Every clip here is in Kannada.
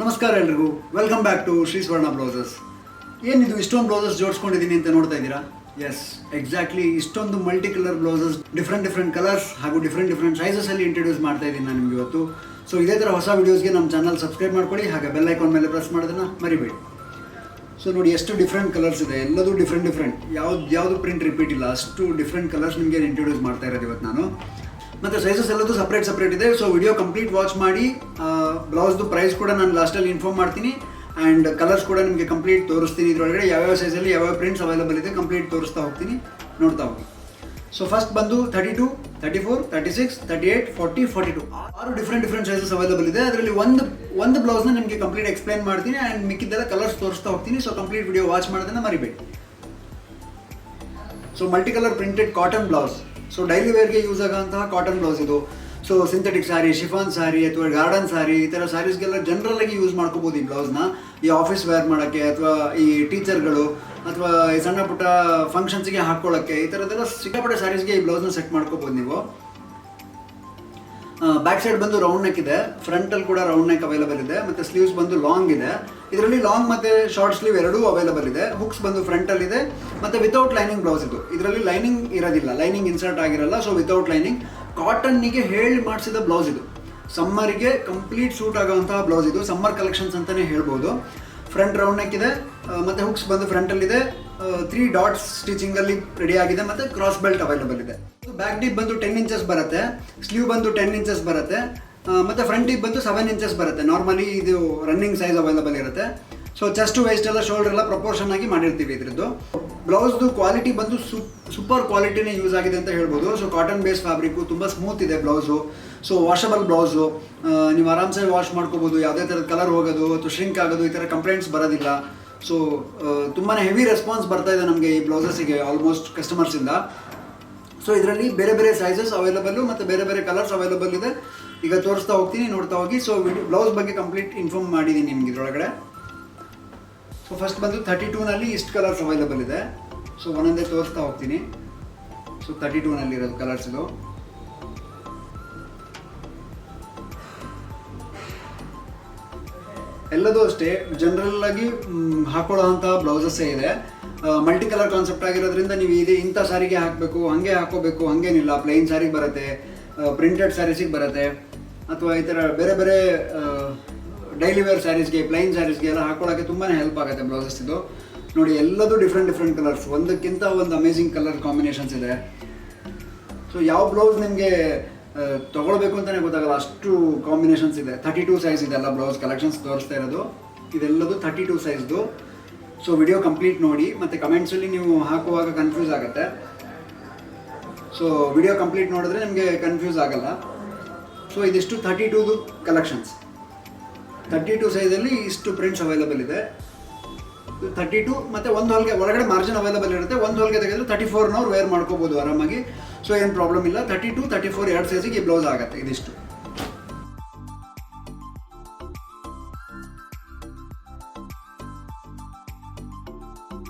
ನಮಸ್ಕಾರ ಎಲ್ರಿಗೂ, ವೆಲ್ಕಮ್ ಬ್ಯಾಕ್ ಟು ಶ್ರೀ ಸ್ವರ್ಣ ಬ್ಲೌಸಸ್. ಏನಿದು ಇಷ್ಟೊಂದು ಬ್ಲೌಸಸ್ ಜೋಡಿಸ್ಕೊಂಡಿದ್ದೀನಿ ಅಂತ ನೋಡ್ತಾ ಇದ್ದೀರಾ? ಎಸ್, ಎಕ್ಸಾಕ್ಟ್ಲಿ ಇಷ್ಟೊಂದು multi colour blouses, different colours ಹಾಗೂ ಡಿಫ್ರೆಂಟ್ ಸೈಜಸಲ್ಲಿ ಇಂಟ್ರೊಡ್ಯೂಸ್ ಮಾಡ್ತಾ ಇದ್ದೀನಿ ನಾನು ನಿಮಗೆ ಇವತ್ತು. ಸೊ ಇದೇ ಥರ ಹೊಸ ವೀಡಿಯೋಸ್ಗೆ ನಮ್ಮ ಚಾನಲ್ ಸಬ್ಸ್ಕ್ರೈಬ್ ಮಾಡ್ಕೊಳ್ಳಿ, ಹಾಗೆ ಬೆಲ್ ಐಕಾನ್ ಮೇಲೆ ಪ್ರೆಸ್ ಮಾಡೋದನ್ನು ಮರಿಬೇಡಿ. ಸೊ ನೋಡಿ, ಎಷ್ಟು ಡಿಫ್ರೆಂಟ್ ಕಲರ್ಸ್ ಇದೆ, ಎಲ್ಲದೂ ಡಿಫ್ರೆಂಟ್ ಯಾವುದು ಪ್ರಿಂಟ್ ರಿಪೀಟ್ ಇಲ್ಲ, ಅಷ್ಟು ಡಿಫ್ರೆಂಟ್ ಕಲರ್ಸ್ ನಿಮಗೆ ಇಂಟ್ರೊಡ್ಯೂಸ್ ಮಾಡ್ತಾ ಇರೋದು ಇವತ್ತು ನಾನು. ಮತ್ತು ಸೈಜಸ್ ಎಲ್ಲದೂ ಸಪ್ರೇಟ್ ಇದೆ. ಸೊ ವಿಡಿಯೋ ಕಂಪ್ಲೀಟ್ ವಾಚ್ ಮಾಡಿ. ಬ್ಲೌಸ್ದು ಪ್ರೈಸ್ ಕೂಡ ನಾನು ಲಾಸ್ಟಲ್ಲಿ ಇನ್ಫಾರ್ಮ್ ಮಾಡ್ತೀನಿ, ಆ್ಯಂಡ್ ಕಲರ್ಸ್ ಕೂಡ ನಿಮಗೆ ಕಂಪ್ಲೀಟ್ ತೋರಿಸ್ತೀನಿ. ಇದರೊಳಗಡೆ ಯಾವ್ಯಾವ ಸೈಜಲ್ಲಿ ಯಾವ್ಯಾವ ಪ್ರಿಂಟ್ಸ್ ಅವೈಲೇಬಲ್ ಇದೆ ಕಂಪ್ಲೀಟ್ ತೋರಿಸ್ತಾ ಹೋಗ್ತೀನಿ, ನೋಡ್ತಾ ಹೋಗಿ. ಸೊ ಫಸ್ಟ್ ಬಂದು 32, 34, 36, 38, 40, 42 6 ಡಿಫ್ರೆಂಟ್ ಸೈಜಸ್ ಅವೈಲೇಬಲ್ ಇದೆ. ಅದರಲ್ಲಿ ಒಂದು ಬ್ಲೌಸ್ನ ನಿಮಗೆ ಕಂಪ್ಲೀಟ್ ಎಕ್ಸ್ಪ್ಲೈನ್ ಮಾಡ್ತೀನಿ, ಆ್ಯಂಡ್ ಮಿಕ್ಕಿದ್ದೆಲ್ಲ ಕಲರ್ಸ್ ತೋರಿಸ್ತಾ ಹೋಗ್ತೀನಿ. ಸೊ ಕಂಪ್ಲೀಟ್ ವಿಡಿಯೋ ವಾಚ್ ಮಾಡೋದನ್ನ ಮರಿಬೇಡಿ. So multi colour printed cotton blouse. So daily ವೇರ್ಗೆ ಯೂಸ್ ಆಗೋಂತಹ ಕಾಟನ್ ಬ್ಲೌಸ್ ಇದು. So synthetic sari, chiffon sari ಅಥವಾ ಗಾರ್ಡನ್ ಸ್ಯಾರಿ, ಈ ಥರ ಸ್ಯಾರೀಸ್ಗೆಲ್ಲ ಜನರಲ್ ಆಗಿ ಯೂಸ್ ಮಾಡ್ಕೋಬೋದು ಈ ಬ್ಲೌಸ್ನ. ಈ ಆಫೀಸ್ ವೇರ್ ಮಾಡೋಕ್ಕೆ, ಅಥವಾ ಈ ಟೀಚರ್ಗಳು, ಅಥವಾ ಈ ಸಣ್ಣ ಪುಟ್ಟ ಫಂಕ್ಷನ್ಸ್ಗೆ ಹಾಕ್ಕೊಳ್ಳೋಕ್ಕೆ, ಈ ಥರದ್ದೆಲ್ಲ ಸಿಕ್ಕಾಪಟ್ಟೆ ಸ್ಯಾರೀಸ್ಗೆ ಈ ಬ್ಲೌಸ್ನ ಸೆಟ್ ಮಾಡ್ಕೋಬೋದು ನೀವು. ಬ್ಯಾಕ್ ಸೈಡ್ ಬಂದು ರೌಂಡ್ ನೆಕ್ ಇದೆ, ಫ್ರಂಟಲ್ಲಿ ಕೂಡ ರೌಂಡ್ ನೆಕ್ ಅವೈಲೇಬಲ್ ಇದೆ, ಮತ್ತು ಸ್ಲೀವ್ಸ್ ಬಂದು ಲಾಂಗ್ ಇದೆ. ಇದರಲ್ಲಿ ಲಾಂಗ್ ಮತ್ತು ಶಾರ್ಟ್ ಸ್ಲೀವ್ ಎರಡೂ ಅವೈಲೇಬಲ್ ಇದೆ. ಹುಕ್ಸ್ ಬಂದು ಫ್ರಂಟಲ್ಲಿ ಇದೆ, ಮತ್ತು ವಿತೌಟ್ ಲೈನಿಂಗ್ ಬ್ಲೌಸ್ ಇದು. ಇದರಲ್ಲಿ ಲೈನಿಂಗ್ ಇರೋದಿಲ್ಲ, ಲೈನಿಂಗ್ ಇನ್ಸರ್ಟ್ ಆಗಿರಲ್ಲ. ಸೊ ವಿತೌಟ್ ಲೈನಿಂಗ್ ಕಾಟನ್ನಿಗೆ ಹೇಳಿ ಮಾಡಿಸಿದ ಬ್ಲೌಸ್ ಇದು. ಸಮ್ಮರಿಗೆ ಕಂಪ್ಲೀಟ್ ಸೂಟ್ ಆಗೋವಂತಹ ಬ್ಲೌಸ್ ಇದು. ಸಮ್ಮರ್ ಕಲೆಕ್ಷನ್ಸ್ ಅಂತಲೇ ಹೇಳ್ಬೋದು. ಫ್ರಂಟ್ ರೌಂಡ್ ನೆಕ್ ಇದೆ, ಮತ್ತು ಹುಕ್ಸ್ ಬಂದು ಫ್ರಂಟಲ್ಲಿದೆ. 3 ಡಾಟ್ಸ್ ಸ್ಟಿಚಿಂಗಲ್ಲಿ ರೆಡಿ ಆಗಿದೆ, ಮತ್ತು ಕ್ರಾಸ್ ಬೆಲ್ಟ್ ಅವೈಲೇಬಲ್ ಇದೆ. ಬ್ಯಾಕ್ ಡೀಪ್ ಬಂದು 10 ಇಂಚಸ್ ಬರುತ್ತೆ, ಸ್ಲೀವ್ ಬಂದು 10 ಇಂಚಸ್ ಬರುತ್ತೆ, ಮತ್ತು ಫ್ರಂಟ್ ಡೀಪ್ ಬಂದು 7 ಇಂಚಸ್ ಬರುತ್ತೆ. ನಾರ್ಮಲಿ ಇದು ರನ್ನಿಂಗ್ ಸೈಜ್ ಅವೈಲೇಬಲ್ ಇರುತ್ತೆ. ಸೊ ಚೆಸ್ಟ್ ವೇಸ್ಟ್ ಎಲ್ಲ ಶೋಲ್ಡರ್ ಎಲ್ಲ ಪ್ರಪೋರ್ಷನ್ ಆಗಿ ಮಾಡಿರ್ತೀವಿ ಇದ್ರದ್ದು. ಬ್ಲೌಸ್ದು ಕ್ವಾಲಿಟಿ ಬಂದು ಸೂಪರ್ ಕ್ವಾಲಿಟಿನೇ ಯೂಸ್ ಆಗಿದೆ ಅಂತ ಹೇಳ್ಬೋದು. ಸೊ ಕಾಟನ್ ಬೇಸ್ ಫ್ಯಾಬ್ರಿಕ್ಕು ತುಂಬ ಸ್ಮೂತ್ ಇದೆ ಬ್ಲೌಸು. ಸೊ ವಾಷಬಲ್ ಬ್ಲೌಸು, ನೀವು ಆರಾಮ್ಸೆ ವಾಶ್ ಮಾಡ್ಕೋಬೋದು. ಯಾವುದೇ ಥರದ ಕಲರ್ ಹೋಗೋದು ಅಥವಾ ಶ್ರಿಂಕ್ ಆಗೋದು ಈ ಥರ ಕಂಪ್ಲೇಂಟ್ಸ್ ಬರೋದಿಲ್ಲ. ಸೊ ತುಂಬಾ ಹೆವಿ ರೆಸ್ಪಾನ್ಸ್ ಬರ್ತಾ ಇದೆ ನಮಗೆ ಈ ಬ್ಲೌಸಸ್ಸಿಗೆ ಆಲ್ಮೋಸ್ಟ್ ಕಸ್ಟಮರ್ಸಿಂದ. ಸೊ ಇದರಲ್ಲಿ ಬೇರೆ ಸೈಜಸ್ ಅವೈಲೇಬಲ್ಲು ಮತ್ತು ಬೇರೆ ಕಲರ್ಸ್ ಅವೈಲೇಬಲ್ ಇದೆ. ಈಗ ತೋರಿಸ್ತಾ ಹೋಗ್ತೀನಿ, ನೋಡ್ತಾ ಹೋಗಿ. ಸೊ ಬ್ಲೌಸ್ ಬಗ್ಗೆ ಕಂಪ್ಲೀಟ್ ಇನ್ಫಾರ್ಮ್ ಮಾಡಿದ್ದೀನಿ ನಿಮ್ಗೆ ಇದರೊಳಗಡೆ. ಸೊ ಫಸ್ಟ್ ಬಂದು 32ನಲ್ಲಿ ಇಷ್ಟು ಕಲರ್ಸ್ ಅವೈಲೇಬಲ್ ಇದೆ. ಸೊ ಒಂದೊಂದೇ ತೋರಿಸ್ತಾ ಹೋಗ್ತೀನಿ. ಸೊ 32ನಲ್ಲಿ ಇರೋದು ಕಲರ್ಸ್ ಇದು. ಎಲ್ಲದೂ ಅಷ್ಟೇ ಜನರಲ್ ಆಗಿ ಹಾಕೊಳ್ಳೋಂಥ ಬ್ಲೌಸಸ್ಸೇ ಇದೆ. ಮಲ್ಟಿ ಕಲರ್ ಕಾನ್ಸೆಪ್ಟ್ ಆಗಿರೋದ್ರಿಂದ ನೀವು ಇಂಥ ಸ್ಯಾರಿಗೆ ಹಾಕಬೇಕು, ಹಾಗೆ ಹಾಕೋಬೇಕು ಹಾಗೇನಿಲ್ಲ. ಪ್ಲೈನ್ ಸ್ಯಾರಿಗೆ ಬರುತ್ತೆ, ಪ್ರಿಂಟೆಡ್ ಸ್ಯಾರೀಸಿಗೆ ಬರುತ್ತೆ, ಅಥವಾ ಈ ಥರ ಬೇರೆ ಡೈಲಿ ವೇರ್ ಸ್ಯಾರೀಸ್ಗೆ, ಪ್ಲೈನ್ ಸ್ಯಾರೀಸ್ಗೆ ಎಲ್ಲ ಹಾಕೊಳ್ಳೋಕ್ಕೆ ತುಂಬಾ ಹೆಲ್ಪ್ ಆಗುತ್ತೆ ಬ್ಲೌಸಸ್ ಇದು. ನೋಡಿ, ಎಲ್ಲದೂ ಡಿಫ್ರೆಂಟ್ ಕಲರ್ಸ್, ಒಂದಕ್ಕಿಂತ ಒಂದು ಅಮೇಝಿಂಗ್ ಕಲರ್ ಕಾಂಬಿನೇಷನ್ಸ್ ಇದೆ. ಸೊ ಯಾವ ಬ್ಲೌಸ್ ನಿಮಗೆ ತೊಗೊಳ್ಬೇಕು ಅಂತಲೇ ಗೊತ್ತಾಗಲ್ಲ, ಅಷ್ಟು ಕಾಂಬಿನೇಷನ್ಸ್ ಇದೆ. 32 ಸೈಜ್ ಇದೆ ಎಲ್ಲ ಬ್ಲೌಸ್ ಕಲೆಕ್ಷನ್ಸ್ ತೋರಿಸ್ತಾ ಇರೋದು. ಇದೆಲ್ಲದು 32 ಸೈಜ್ದು. ಸೊ ವಿಡಿಯೋ ಕಂಪ್ಲೀಟ್ ನೋಡಿ, ಮತ್ತು ಕಮೆಂಟ್ಸಲ್ಲಿ ನೀವು ಹಾಕುವಾಗ ಕನ್ಫ್ಯೂಸ್ ಆಗುತ್ತೆ. ಸೊ ವಿಡಿಯೋ ಕಂಪ್ಲೀಟ್ ನೋಡಿದ್ರೆ ನಿಮಗೆ ಕನ್ಫ್ಯೂಸ್ ಆಗಲ್ಲ. ಸೊ ಇದಿಷ್ಟು 32ದು ಕಲೆಕ್ಷನ್ಸ್. 32 ಸೈಜಲ್ಲಿ ಇಷ್ಟು ಪ್ರಿಂಟ್ಸ್ ಅವೈಲೇಬಲ್ ಇದೆ. 32 ಮತ್ತು ಒಂದು ಹೊಲಿಗೆ ಒಳಗಡೆ ಮಾರ್ಜಿನ್ ಅವೈಲೇಬಲ್ ಇರುತ್ತೆ. ಒಂದು ಹೊಲಿಗೆ ತೆಗೆದ್ರೆ 34ನವ್ರು ವೇರ್ ಮಾಡ್ಕೋಬೋದು ಆರಾಮಾಗಿ. ಸೊ ಏನು ಪ್ರಾಬ್ಲಮ್ ಇಲ್ಲ. 32, 34 ಎರಡು ಸೈಜಿಗೆ ಈ ಬ್ಲೌಸ್ ಆಗುತ್ತೆ. ಇದಿಷ್ಟು.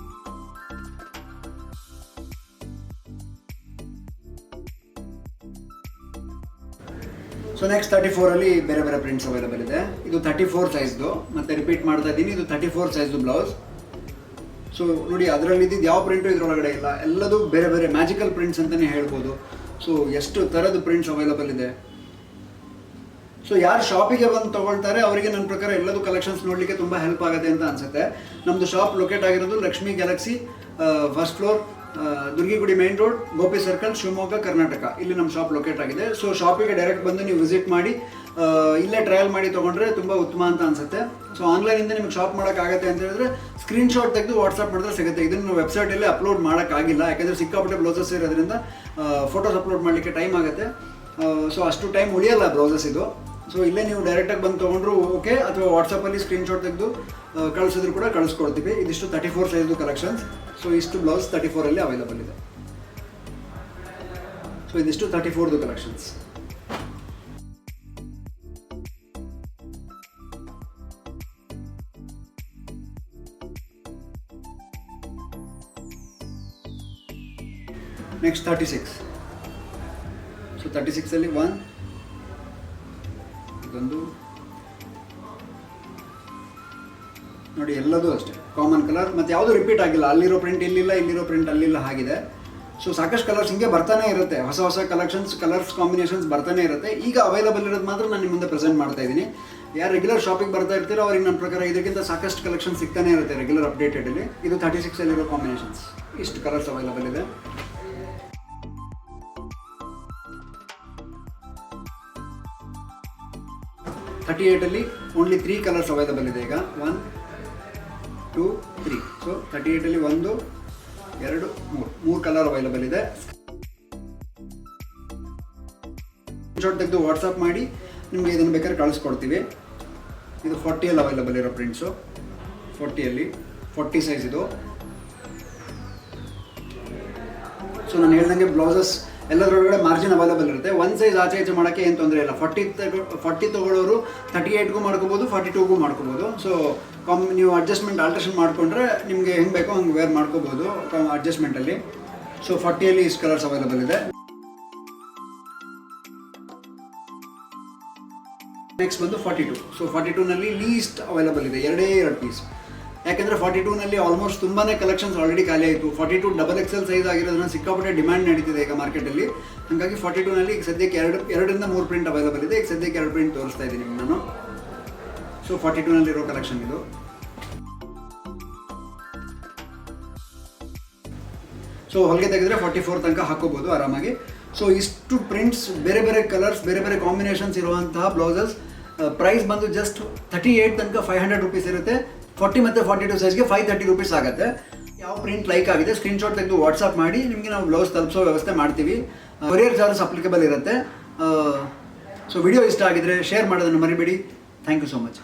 ಸೊ ನೆಕ್ಸ್ಟ್ 34ಅಲ್ಲಿ ಬೇರೆ ಪ್ರಿಂಟ್ಸ್ ಅವೈಲೇಬಲ್ ಇದೆ. ಇದು 34 ಸೈಜ್ದು, ಮತ್ತು ರಿಪೀಟ್ ಮಾಡ್ತಾ ಇದ್ದೀನಿ, ಇದು 34 ಸೈಜ್ದು ಬ್ಲೌಸ್. ಸೊ ನೋಡಿ, ಅದರಲ್ಲಿ ಇದ್ದಿದ್ದು ಯಾವ ಪ್ರಿಂಟು ಇದರೊಳಗಡೆ ಇಲ್ಲ, ಎಲ್ಲದೂ ಬೇರೆ ಮ್ಯಾಜಿಕಲ್ ಪ್ರಿಂಟ್ಸ್ ಅಂತಲೇ ಹೇಳ್ಬೋದು. ಸೊ ಎಷ್ಟು ಥರದ ಪ್ರಿಂಟ್ಸ್ ಅವೈಲೇಬಲ್ ಇದೆ. ಸೊ ಯಾರು ಶಾಪಿಗೆ ಬಂದು ತೊಗೊಳ್ತಾರೆ ಅವರಿಗೆ ನನ್ನ ಪ್ರಕಾರ ಎಲ್ಲದೂ ಕಲೆಕ್ಷನ್ಸ್ ನೋಡಲಿಕ್ಕೆ ತುಂಬ ಹೆಲ್ಪ್ ಆಗುತ್ತೆ ಅಂತ ಅನಿಸುತ್ತೆ. ನಮ್ಮದು ಶಾಪ್ ಲೊಕೇಟ್ ಆಗಿರೋದು Lakshmi galaxy, first floor, Durgigudi main road, Gopi circle, Shivamogga, Karnataka. ಇಲ್ಲಿ ನಮ್ಮ ಶಾಪ್ ಲೊಕೇಟ್ ಆಗಿದೆ. ಸೊ ಶಾಪಿಗೆ ಡೈರೆಕ್ಟ್ ಬಂದು ನೀವು ವಿಸಿಟ್ ಮಾಡಿ ಇಲ್ಲೇ ಟ್ರಯಲ್ ಮಾಡಿ ತೊಗೊಂಡ್ರೆ ತುಂಬ ಉತ್ತಮ ಅಂತ ಅನಿಸುತ್ತೆ. ಸೊ ಆನ್ಲೈನಿಂದ ನಿಮಗೆ ಶಾಪ್ ಮಾಡೋಕ್ಕಾಗತ್ತೆ ಅಂತ ಹೇಳಿದ್ರೆ ಸ್ಕ್ರೀನ್ಶಾಟ್ ತೆಗೆದು ವಾಟ್ಸಪ್ ಮಾಡಿದ್ರೆ ಸಿಗುತ್ತೆ. ಇದನ್ನು ವೆಬ್ಸೈಟಲ್ಲಿ ಅಪ್ಲೋಡ್ ಮಾಡೋಕ್ಕಾಗಿಲ್ಲ, ಯಾಕೆಂದರೆ ಸಿಕ್ಕಾಪಟ್ಟೆ ಬ್ಲೌಸಸ್ ಇರೋದ್ರಿಂದ ಫೋಟೋಸ್ ಅಪ್ಲೋಡ್ ಮಾಡಲಿಕ್ಕೆ ಟೈಮ್ ಆಗುತ್ತೆ. ಸೊ ಅಷ್ಟು ಟೈಮ್ ಉಳಿಯಲ್ಲ ಬ್ಲೌಸಸ್ ಇದು. ಸೊ ಇಲ್ಲೇ ನೀವು ಡೈರೆಕ್ಟಾಗಿ ಬಂದು ತೊಗೊಂಡ್ರು ಓಕೆ, ಅಥವಾ ವಾಟ್ಸಪ್ಪಲ್ಲಿ ಸ್ಕ್ರೀನ್ಶಾಟ್ ತೆಗೆದು ಕಳಿಸಿದ್ರು ಕೂಡ ಕಳಿಸ್ಕೊಡ್ತೀವಿ. ಇದಿಷ್ಟು 34 ಸೈಜ್ದು ಕಲೆಕ್ಷನ್ಸ್. ಸೊ ಇಷ್ಟು ಬ್ಲೌಸ್ 34ಅಲ್ಲಿ ಅವೈಲೇಬಲ್ ಇದೆ. ಸೊ ಇದಿಷ್ಟು 34ದು ಕಲೆಕ್ಷನ್ಸ್. ನೆಕ್ಸ್ಟ್ 36. ಸೊ 36ಅಲ್ಲಿ ಇದೊಂದು ನೋಡಿ ಎಲ್ಲದೂ ಅಷ್ಟೇ ಕಾಮನ್ ಕಲರ್, ಮತ್ತು ಯಾವುದೂ ರಿಪೀಟ್ ಆಗಿಲ್ಲ. ಅಲ್ಲಿರೋ ಪ್ರಿಂಟ್ ಇಲ್ಲಿಲ್ಲ, ಇಲ್ಲಿರೋ ಪ್ರಿಂಟ್ ಅಲ್ಲಿಲ್ಲ, ಆಗಿದೆ. ಸೊ ಸಾಕಷ್ಟು ಕಲರ್ಸ್ ಹಿಂಗೆ ಬರ್ತಾನೆ ಇರುತ್ತೆ, ಹೊಸ ಹೊಸ ಕಲರ್ಸ್ ಕಾಂಬಿನೇಷನ್ಸ್ ಬರ್ತಾನೆ ಇರುತ್ತೆ. ಈಗ ಅವೈಲಬಲ್ ಇರೋದು ಮಾತ್ರ ನಾನು ನಿಮ್ಮ ಮುಂದೆ ಪ್ರೆಸೆಂಟ್ ಮಾಡ್ತಾ ಇದ್ದೀನಿ. ಯಾರು ರೆಗ್ಯುಲರ್ ಶಾಪಿಂಗ್ ಬರ್ತಾ ಇರ್ತೀರೋ ಅವ್ರಿಗೆ ನನ್ನ ಪ್ರಕಾರ ಇದಕ್ಕಿಂತ ಸಾಕಷ್ಟು ಕಲೆಕ್ಷನ್ ಸಿಗ್ತಾನೆ ಇರುತ್ತೆ ರೆಗ್ಯುಲರ್ ಅಪ್ಡೇಟೆಡಲ್ಲಿ. ಇದು 36ಅಲ್ಲಿರೋ ಕಾಂಬಿನೇಷನ್ಸ್, ಇಷ್ಟು ಕಲರ್ಸ್ ಅವೈಲಬಲ್ ಇದೆ. ಥರ್ಟಿ ಏಯ್ಟಲ್ಲಿ ಓನ್ಲಿ 3 ಕಲರ್ಸ್ ಅವೈಲಬಲ್ ಇದೆ ಈಗ. 1 2 3. ಸೊ 38ಅಲ್ಲಿ 1 2 3 ಕಲರ್ ಅವೈಲಬಲ್ ಇದೆ. ಸ್ಕ್ರೀನ್ಶಾಟ್ ತೆಗೆದು ವಾಟ್ಸಪ್ ಮಾಡಿ ನಿಮಗೆ ಇದನ್ನು ಬೇಕಾದ್ರೆ ಕಳಿಸ್ಕೊಡ್ತೀವಿ. ಇದು 40ಅಲ್ಲಿ ಅವೈಲಬಲ್ ಇರೋ ಪ್ರಿಂಟ್ಸು. 40ಅಲ್ಲಿ 40 ಸೈಜ್ ಇದು. ಸೊ ನಾನು ಹೇಳ್ದಂಗೆ ಬ್ಲೌಸಸ್ ಎಲ್ಲದರೊಳಗಡೆ ಮಾರ್ಜಿನ್ ಅವೈಲಬಲ್ ಇರುತ್ತೆ. ಒಂದು ಸೈಜ್ ಆಚೆ ಈಚೆ ಮಾಡೋಕ್ಕೆ ಏನು ತೊಂದರೆ ಇಲ್ಲ. 40 ತೊಗೊಳ್ಳೋರು 38ಗೂ ಮಾಡ್ಕೋಬೋದು, 42ಗೂ ಮಾಡ್ಕೋಬೋದು. ಸೊ ನೀವು ಆಲ್ಟ್ರೇಷನ್ ಮಾಡಿಕೊಂಡ್ರೆ ನಿಮಗೆ ಹೆಂಗೆ ಬೇಕೋ ಹಂಗೆ ವೇರ್ ಮಾಡ್ಕೋಬೋದು ಅಡ್ಜಸ್ಟ್ಮೆಂಟಲ್ಲಿ. ಸೊ 40ಅಲ್ಲಿ ಇಷ್ಟು ಕಲರ್ಸ್ ಅವೈಲಬಲ್ ಇದೆ. ನೆಕ್ಸ್ಟ್ ಬಂದು 42. ಸೊ 42ನಲ್ಲಿ ಲೀಸ್ಟ್ ಅವೈಲಬಲ್ ಇದೆ, 2 ಪೀಸ್. ಯಾಕೆಂದರೆ 42ನಲ್ಲಿ ಆಲ್ಮೋಸ್ಟ್ ತುಂಬಾ ಕಲೆಕ್ಷನ್ಸ್ ಆಲ್ರೆಡಿ ಖಾಲಿ ಆಯಿತು. 42 XXL ಸೈಜ್ ಆಗಿರೋದ್ರಿಂದ ಸಿಕ್ಕಾಪಟ್ಟೆ ಡಿಮ್ಯಾಂಡ್ ನಡೀತಿದೆ ಈಗ ಮಾರ್ಕೆಟಲ್ಲಿ. ಹಾಗಾಗಿ 42ನಲ್ಲಿ ಈಗ ಸದ್ಯಕ್ಕೆ 2 ಪ್ರಿಂಟ್ ಅವೈಲಬಲ್ ಇದೆ. ಈಗ ಸದ್ಯಕ್ಕೆ 2 ಪ್ರಿಂಟ್ ತೋರಿಸ್ತಾ ಇದ್ದೀನಿ ನಿಮ್ಗೆ ನಾನು. ಸೊ 42ನಲ್ಲಿರೋ ಕಲೆಕ್ಷನ್ ಇದು. ಸೊ ಹೊಲಿಗೆ ತೆಗೆದ್ರೆ 44 ತನಕ ಹಾಕೋಬೋದು ಆರಾಮಾಗಿ. ಸೊ ಇಷ್ಟು ಪ್ರಿಂಟ್ಸ್, ಬೇರೆ ಬೇರೆ ಕಲರ್ಸ್, ಬೇರೆ ಬೇರೆ ಕಾಂಬಿನೇಷನ್ಸ್ ಇರುವಂತಹ ಬ್ಲೌಸಸ್. ಪ್ರೈಸ್ ಬಂದು ಜಸ್ಟ್ 38 ತನಕ 500 ರೂಪೀಸ್ ಇರುತ್ತೆ. 40 ಮತ್ತು 42 ಸೈಜ್ಗೆ 530 ರೂಪೀಸ್ ಆಗುತ್ತೆ. ಯಾವ ಪ್ರಿಂಟ್ ಲೈಕ್ ಆಗಿದೆ ಸ್ಕ್ರೀನ್ಶಾಟ್ ತೆಗೆದು ವಾಟ್ಸಪ್ ಮಾಡಿ, ನಿಮಗೆ ನಾವು ಬ್ಲೌಸ್ ತಲುಪಿಸೋ ವ್ಯವಸ್ಥೆ ಮಾಡ್ತೀವಿ. ಕೊರಿಯರ್ ಚಾರ್ಜಸ್ ಅಪ್ಲಿಕಬಲ್ ಇರುತ್ತೆ. ಸೊ ವಿಡಿಯೋ ಇಷ್ಟ ಆಗಿದ್ರೆ ಶೇರ್ ಮಾಡೋದನ್ನು ಮರಿಬೇಡಿ. Thank you so much.